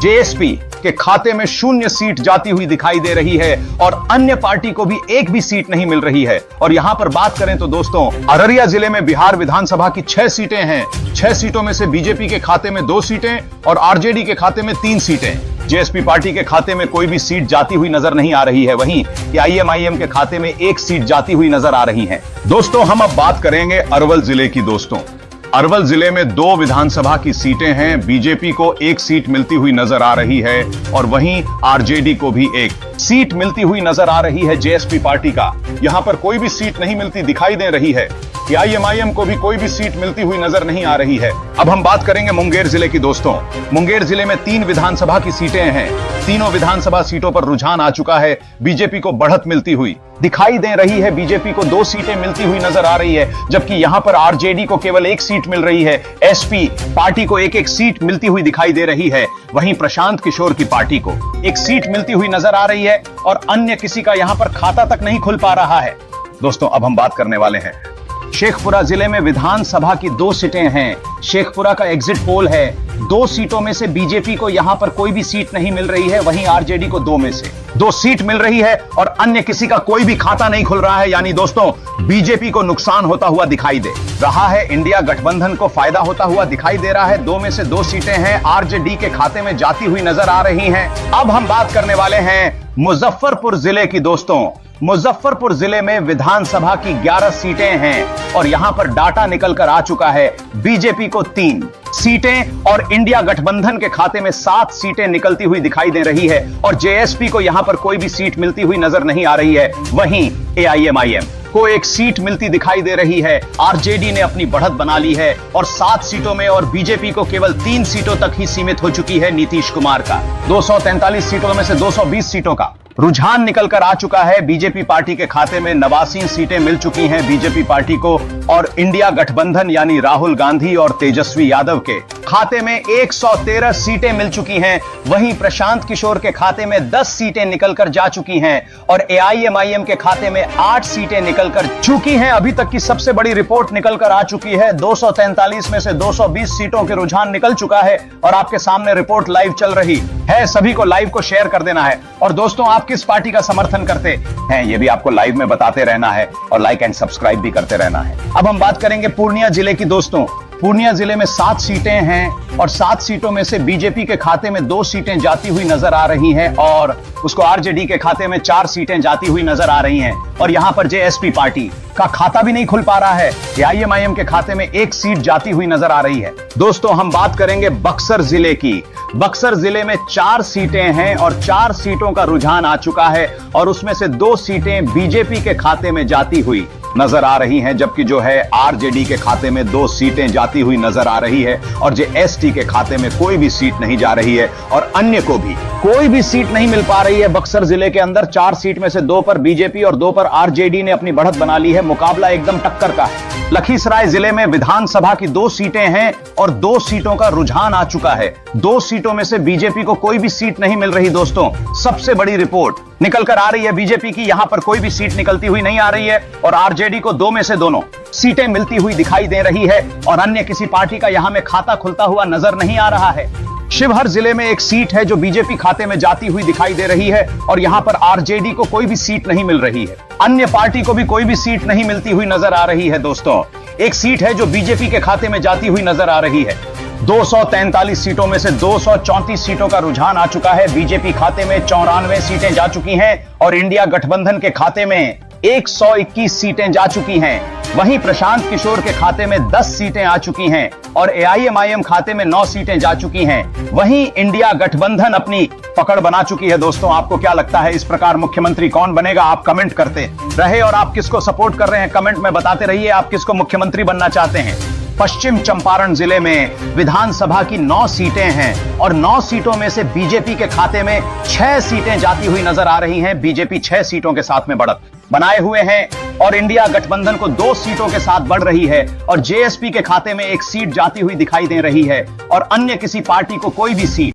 JSP के खाते में 0 सीट जाती हुई दिखाई दे रही है और अन्य पार्टी को भी एक भी सीट नहीं मिल रही है। और यहां पर बात करें तो दोस्तों, अररिया जिले में बिहार विधानसभा की 6 सीटें हैं। 6 सीटों में से बीजेपी के खाते में 2 सीटें और आरजेडी के खाते में 3 सीटें। जेएसपी पार्टी के खाते में कोई भी सीट जाती हुई नजर नहीं आ रही है। वहीं एआईएमआईएम के खाते में 1 सीट जाती हुई नजर आ रही है। दोस्तों, हम अब बात करेंगे अरवल जिले की। दोस्तों, अरवल जिले में 2 विधानसभा की सीटें हैं। बीजेपी को 1 सीट मिलती हुई नजर आ रही है और वहीं आरजेडी को भी 1 सीट मिलती हुई नजर आ रही है। जेएसपी पार्टी का यहां पर कोई भी सीट नहीं मिलती दिखाई दे रही है। एआईएमआईएम को भी कोई भी सीट मिलती हुई नजर नहीं आ रही है। अब हम बात करेंगे मुंगेर जिले की। दोस्तों, मुंगेर जिले में 3 विधानसभा की सीटें हैं। तीनों विधानसभा सीटों पर रुझान आ चुका है। बीजेपी को बढ़त मिलती हुई दिखाई दे रही है। बीजेपी को 2 सीटें मिलती हुई नजर आ रही है, जबकि यहां पर आरजेडी को केवल 1 सीट मिल रही है। एसपी पार्टी को 1-1 सीट मिलती हुई दिखाई दे रही है। वहीं प्रशांत किशोर की पार्टी को 1 सीट मिलती हुई नजर आ रही है और अन्य किसी का यहां पर खाता तक नहीं खुल पा रहा है। दोस्तों, अब हम बात करने वाले हैं शेखपुरा जिले में विधानसभा की 2 सीटें हैं। शेखपुरा का एग्जिट पोल है। 2 सीटों में से बीजेपी को यहां पर कोई भी सीट नहीं मिल रही है। वहीं आरजेडी को 2 में से 2 सीट मिल रही है और अन्य किसी का कोई भी खाता नहीं खुल रहा है। यानी दोस्तों, बीजेपी को नुकसान होता हुआ दिखाई दे रहा है। इंडिया गठबंधन को फायदा होता हुआ दिखाई दे रहा है। 2 में से 2 सीटें हैं आरजेडी के खाते में जाती हुई नजर आ रही हैं। अब हम बात करने वाले हैं मुजफ्फरपुर जिले की। दोस्तों, मुजफ्फरपुर जिले में विधानसभा की 11 सीटें हैं और यहां पर डाटा निकल कर आ चुका है। बीजेपी को 3 सीटें और इंडिया गठबंधन के खाते में 7 सीटें निकलती हुई दिखाई दे रही है और जेएसपी को यहां पर कोई भी सीट मिलती हुई नजर नहीं आ रही है। वहीं एआईएमआईएम को 1 सीट मिलती दिखाई दे रही है। आरजेडी ने अपनी बढ़त बना ली है और 7 सीटों में और बीजेपी को केवल 3 सीटों तक ही सीमित हो चुकी है। नीतीश कुमार का 243 सीटों में से 220 सीटों का रुझान निकल कर आ चुका है। बीजेपी पार्टी के खाते में 89 सीटें मिल चुकी हैं बीजेपी पार्टी को और इंडिया गठबंधन यानी राहुल गांधी और तेजस्वी यादव के खाते में 113 सीटें मिल चुकी हैं। वहीं प्रशांत किशोर के खाते में 10 सीटें निकलकर जा चुकी हैं और एआईएमआईएम के खाते में 8 सीटें निकलकर चुकी हैं। अभी तक की सबसे बड़ी रिपोर्ट निकलकर आ चुकी है। 243 में से 220 सीटों के रुझान निकल चुका है और आपके सामने रिपोर्ट लाइव चल रही है। सभी को लाइव को शेयर कर देना है और दोस्तों, आप किस पार्टी का समर्थन करते हैं ये भी आपको लाइव में बताते रहना है और लाइक एंड सब्सक्राइब भी करते रहना है। अब हम बात करेंगे पूर्णिया जिले की। दोस्तों, पूर्णिया जिले में 7 सीटें हैं और 7 सीटों में से बीजेपी के खाते में 2 सीटें जाती हुई नजर आ रही हैं और उसको आरजेडी के खाते में 4 सीटें जाती हुई नजर आ रही हैं और यहां पर जेएसपी पार्टी का खाता भी नहीं खुल पा रहा है। एआईएमआईएम के खाते में 1 सीट जाती हुई नजर आ रही है। दोस्तों, हम बात करेंगे बक्सर जिले की। बक्सर जिले में 4 सीटें हैं और 4 सीटों का रुझान आ चुका है और उसमें से 2 सीटें बीजेपी के खाते में जाती हुई नजर आ रही हैं, जबकि जो है आरजेडी के खाते में 2 सीटें जाती हुई नजर आ रही है और जेएसटी के खाते में कोई भी सीट नहीं जा रही है और अन्य को भी कोई भी सीट नहीं मिल पा रही है। बक्सर जिले के अंदर 4 सीट में से 2 पर बीजेपी और 2 पर आरजेडी ने अपनी बढ़त बना ली है। मुकाबला एकदम टक्कर का है। लखीसराय जिले में विधानसभा की 2 सीटें हैं और 2 सीटों का रुझान आ चुका है। 2 सीटों में से बीजेपी को कोई भी सीट नहीं मिल रही। दोस्तों, सबसे बड़ी रिपोर्ट निकल कर आ रही है बीजेपी की। यहां पर कोई भी सीट निकलती हुई नहीं आ रही है और आरजेडी को 2 में से दोनों सीटें मिलती हुई दिखाई दे रही है और अन्य किसी पार्टी का यहां में खाता खुलता हुआ नजर नहीं आ रहा है। शिवहर जिले में 1 सीट है जो बीजेपी खाते में जाती हुई दिखाई दे रही है और यहां पर आरजेडी को कोई भी सीट नहीं मिल रही है। अन्य पार्टी को भी कोई भी सीट नहीं मिलती हुई नजर आ रही है। दोस्तों, 1 सीट है जो बीजेपी के खाते में जाती हुई नजर आ रही है। 243 सीटों में से 234 सीटों का रुझान आ चुका है। बीजेपी खाते में 94 सीटें जा चुकी हैं और इंडिया गठबंधन के खाते में 121 सीटें जा चुकी हैं। वहीं प्रशांत किशोर के खाते में 10 सीटें आ चुकी हैं और एआईएमआईएम खाते में 9 सीटें जा चुकी हैं। वहीं इंडिया गठबंधन अपनी पकड़ बना चुकी है। दोस्तों, आपको क्या लगता है इस प्रकार मुख्यमंत्री कौन बनेगा? आप कमेंट करते रहे और आप किसको सपोर्ट कर रहे हैं कमेंट में बताते रहिए। आप किसको मुख्यमंत्री बनना चाहते हैं? पश्चिम चंपारण जिले में विधानसभा की 9 सीटें हैं और 9 सीटों में से बीजेपी के खाते में 6 सीटें जाती हुई नजर आ रही हैं। बीजेपी 6 सीटों के साथ में बढ़त बनाए हुए हैं और इंडिया गठबंधन को 2 सीटों के साथ बढ़ रही है और जेएसपी के खाते में 1 सीट जाती हुई दिखाई दे रही है और अन्य किसी पार्टी को कोई भी सीट